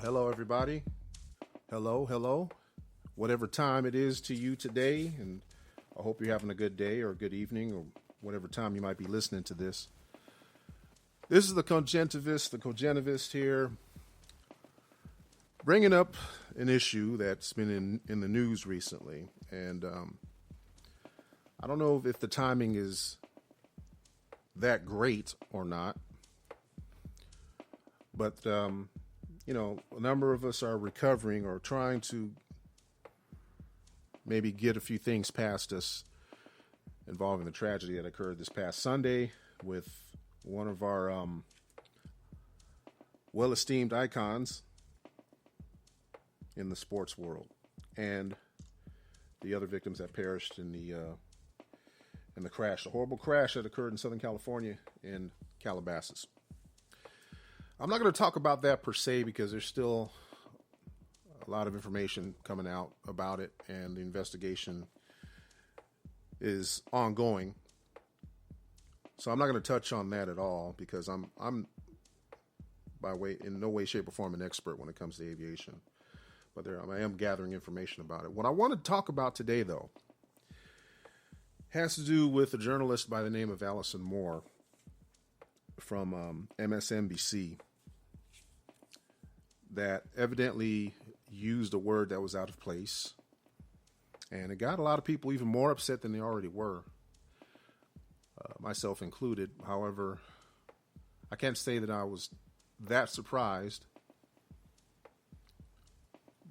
hello, everybody. Hello. Whatever time it is to you today, and I hope you're having a good day or a good evening or whatever time you might be listening to this. This is the Cogentivist here, bringing up an issue that's been in the news recently. And I don't know if the timing is that great or not, but a number of us are recovering or trying to maybe get a few things past us involving the tragedy that occurred this past Sunday with one of our well-esteemed icons in the sports world, and the other victims that perished in the crash, the horrible crash that occurred in Southern California in Calabasas. I'm not going to talk about that per se because there's still a lot of information coming out about it, and the investigation is ongoing. So I'm not going to touch on that at all because I'm in no way, shape, or form an expert when it comes to aviation. But I am gathering information about it. What I want to talk about today, though, has to do with a journalist by the name of Alison Mooris from MSNBC that evidently used a word that was out of place. And it got a lot of people even more upset than they already were, myself included. However, I can't say that I was that surprised.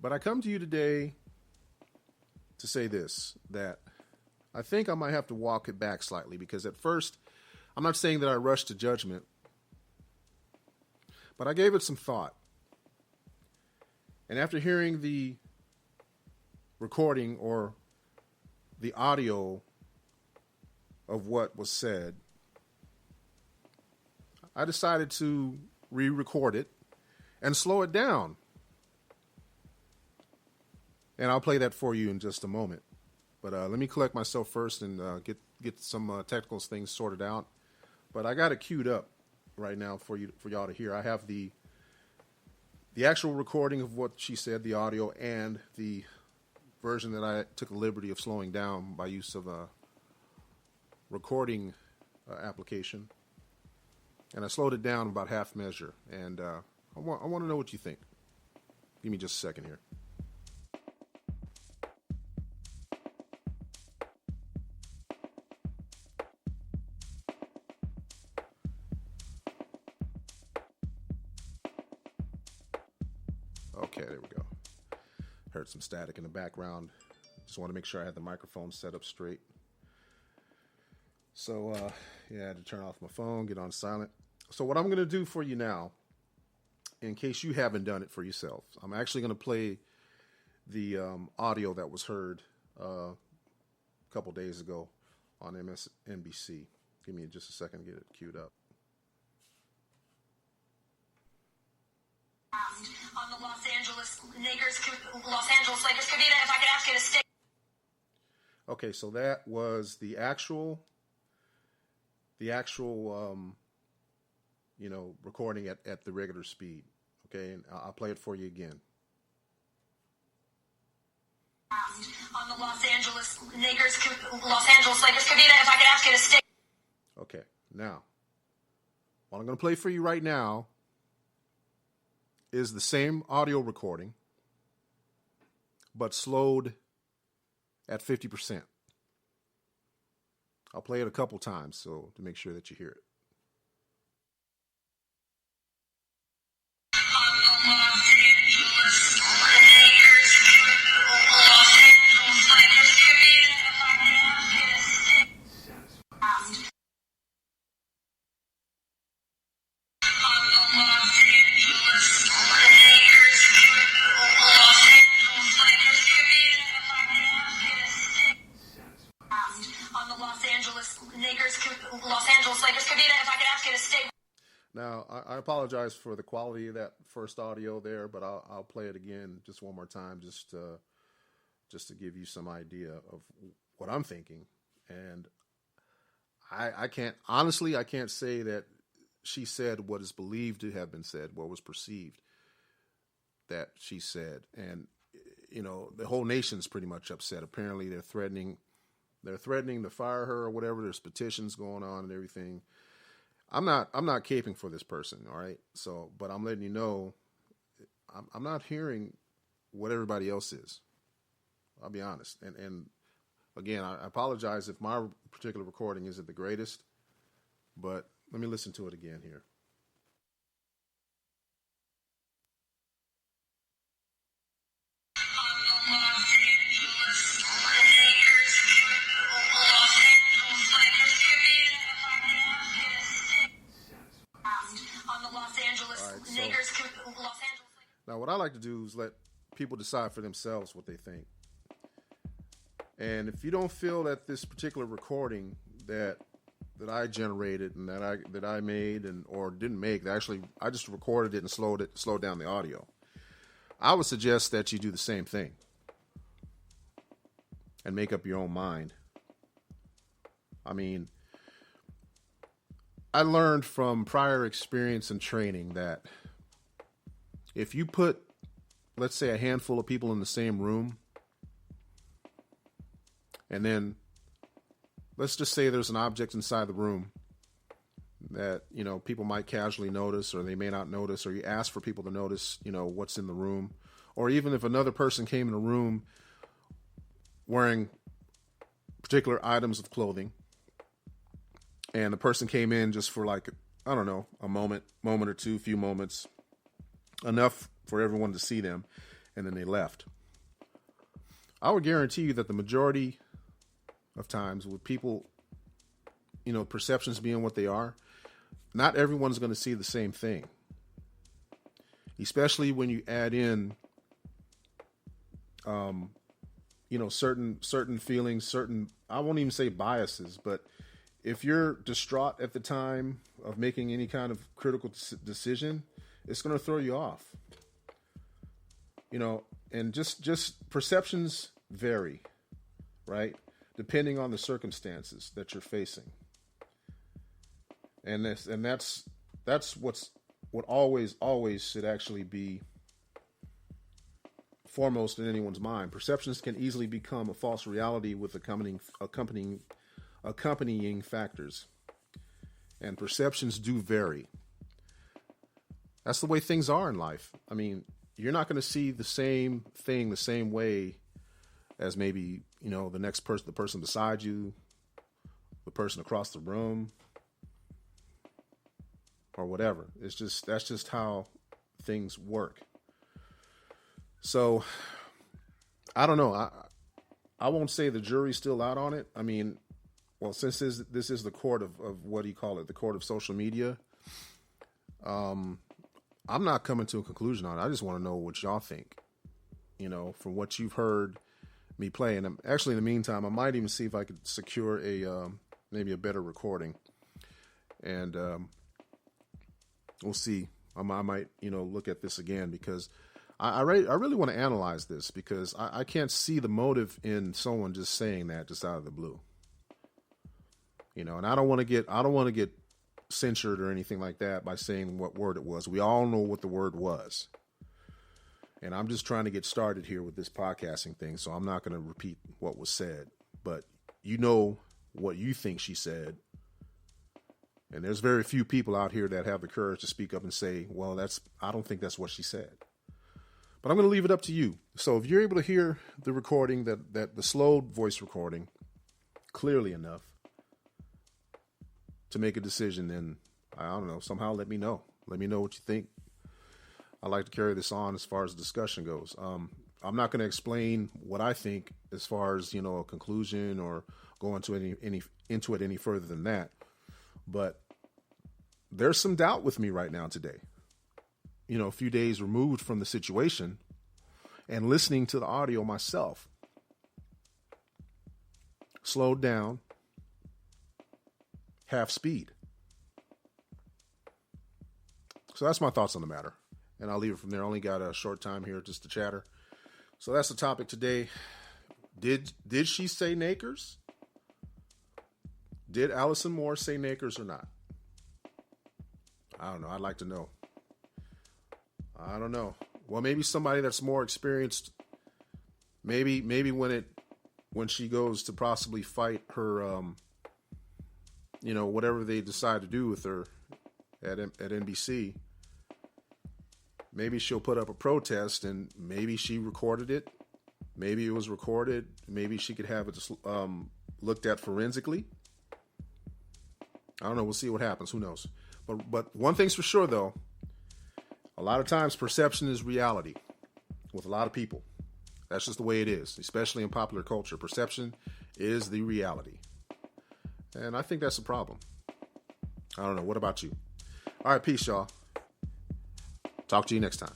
But I come to you today to say this, that I think I might have to walk it back slightly, because at first, I'm not saying that I rushed to judgment, but I gave it some thought. And after hearing the recording or the audio of what was said, I decided to re-record it and slow it down. And I'll play that for you in just a moment. But let me collect myself first and get some technical things sorted out. But I got it queued up right now for y'all to hear. I have the actual recording of what she said, the audio, and the version that I took the liberty of slowing down by use of a recording application. And I slowed it down about half measure. And I want to know what you think. Give me just a second here. Okay, there we go. Heard some static in the background. Just want to make sure I had the microphone set up straight. So, I had to turn off my phone, get on silent. So what I'm going to do for you now, in case you haven't done it for yourself, I'm actually going to play the audio that was heard a couple days ago on MSNBC. Give me just a second to get it queued up. On the Los Angeles Lakers could be that if I could ask you to stay. Okay, so that was the actual recording at the regular speed. Okay, and I'll play it for you again. On the Los Angeles Lakers could be that if I could ask you to stay. Okay, now what I'm going to play for you right now is the same audio recording, but slowed at 50%. I'll play it a couple times so to make sure that you hear it. Now, I apologize for the quality of that first audio there, but I'll play it again just one more time, just to give you some idea of what I'm thinking. And I can't say that she said what is believed to have been said, what was perceived. that she said. And, the whole nation's pretty much upset. Apparently they're threatening to fire her or whatever. There's petitions going on and everything. I'm not caping for this person. All right. So, but I'm letting you know, I'm not hearing what everybody else is. I'll be honest. And again, I apologize if my particular recording isn't the greatest, but let me listen to it again here. Now, what I like to do is let people decide for themselves what they think. And if you don't feel that this particular recording that I generated and that I made or didn't make, actually I just recorded it and slowed down the audio, I would suggest that you do the same thing and make up your own mind. I mean, I learned from prior experience and training that if you put, let's say, a handful of people in the same room, and then let's just say there's an object inside the room that, people might casually notice or they may not notice, or you ask for people to notice, what's in the room. Or even if another person came in the room wearing particular items of clothing, and the person came in just for like, I don't know, a moment or two, few moments, enough for everyone to see them, and then they left. I would guarantee you that the majority of times with people, perceptions being what they are, not everyone's going to see the same thing. Especially when you add in, certain feelings, I won't even say biases, but if you're distraught at the time of making any kind of critical decision, it's going to throw you off. And just perceptions vary, right? Depending on the circumstances that you're facing. And that's what always should actually be foremost in anyone's mind. Perceptions can easily become a false reality with accompanying factors. And perceptions do vary. That's the way things are in life. I mean, you're not going to see the same thing the same way as maybe, the next person, the person beside you, the person across the room, or whatever. That's just how things work. So, I don't know. I won't say the jury's still out on it. I mean, well, since this is the court of what do you call it? The court of social media. I'm not coming to a conclusion on it. I just want to know what y'all think, from what you've heard me play. And actually, in the meantime, I might even see if I could secure maybe a better recording. And we'll see. I might, look at this again because I really want to analyze this because I can't see the motive in someone just saying that just out of the blue. And I don't want to get censored or anything like that by saying what word it was. We all know what the word was. And I'm just trying to get started here with this podcasting thing, so I'm not going to repeat what was said. But you know what you think she said. And there's very few people out here that have the courage to speak up and say, well, I don't think that's what she said. But I'm going to leave it up to you. So if you're able to hear the recording, that the slowed voice recording clearly enough to make a decision, then I don't know, somehow let me know. Let me know what you think. I like to carry this on as far as the discussion goes. I'm not going to explain what I think as far as, a conclusion or go into it any further than that. But there's some doubt with me right now today. A few days removed from the situation and listening to the audio myself. Slowed down. Half speed. So that's my thoughts on the matter. And I'll leave it from there. I only got a short time here just to chatter. So that's the topic today. Did she say nakers? Did Alison Mooris say nakers or not? I don't know. I'd like to know. I don't know. Well, maybe somebody that's more experienced. Maybe when she goes to possibly fight her, whatever they decide to do with her at NBC. Maybe she'll put up a protest, and maybe she recorded it. Maybe it was recorded. Maybe she could have it looked at forensically. I don't know. We'll see what happens. Who knows? But one thing's for sure, though. A lot of times, perception is reality with a lot of people. That's just the way it is, especially in popular culture. Perception is the reality. And I think that's a problem. I don't know. What about you? All right, peace, y'all. Talk to you next time.